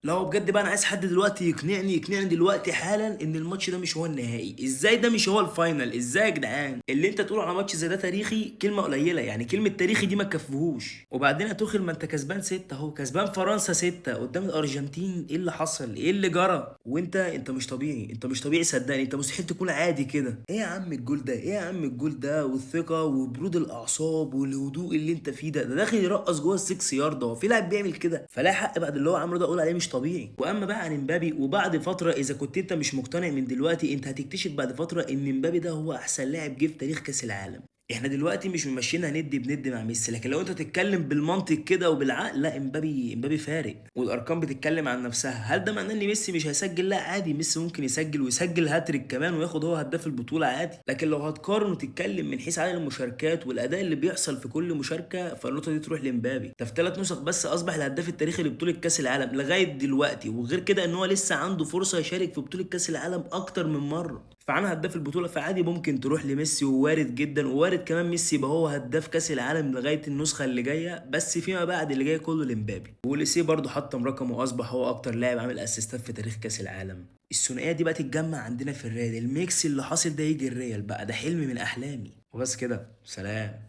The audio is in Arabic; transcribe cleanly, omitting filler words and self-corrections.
لا هو بجد بقى انا عايز حد دلوقتي يقنعني دلوقتي حالا ان الماتش ده مش هو النهائي. ازاي ده مش هو الفاينل؟ ازاي يا جدعان اللي انت تقول على ماتش زي ده تاريخي كلمه قليله، يعني كلمه تاريخي دي ما تكفيهوش. وبعدين يا توخيل ما انت كسبان 6 اهو، كسبان فرنسا 6 قدام الارجنتين. ايه اللي حصل؟ ايه اللي جرى؟ وانت مش طبيعي، انت مش طبيعي صدقني، انت مستحيل تكون عادي كده. ايه يا عم الجول ده؟ ايه يا عم الجول ده؟ والثقه وبرود الاعصاب والهدوء اللي انت فيه ده داخل يرقص جوه السكس يارده. هو في لاعب بيعمل كده؟ فلا حق بعد اللي هو عمله ده اقول عليه مش طبيعي. واما بقى عن امبابي، وبعد فتره اذا كنت انت مش مقتنع من دلوقتي، انت هتكتشف بعد فتره ان امبابي ده هو احسن لاعب جه في تاريخ كاس العالم. احنا دلوقتي مش ممشينا ند بند مع ميسي، لكن لو انت تتكلم بالمنطق كده وبالعقل، لا امبابي فارق، والارقام بتتكلم عن نفسها. هل ده معناه ان ميسي مش هيسجل؟ لا عادي، ميسي ممكن يسجل ويسجل هاتريك كمان وياخد هو هداف البطوله عادي. لكن لو هتقارن وتتكلم من حيث عدد المشاركات والاداء اللي بيحصل في كل مشاركه، فالنقطه دي تروح لامبابي. ده في 3 نسخ بس اصبح الهداف التاريخي لبطوله كاس العالم لغايه دلوقتي، وغير كده ان هو لسه عنده فرصه يشارك في بطوله كاس العالم اكتر من مره. فعنها هداف البطوله، فعادي ممكن تروح لميسي، ووارد جدا ووارد كمان ميسي يبقى هو هداف كاس العالم لغايه النسخه اللي جايه، بس فيما بعد اللي جاي كله لمبابي. وليسيه برضه حطم رقمه واصبح هو اكتر لاعب عامل اسيستات في تاريخ كاس العالم. الثنائيه دي بقى تتجمع عندنا في الريال، الميكس اللي حاصل ده يجي الريال بقى، ده حلم من احلامي. وبس كده، سلام.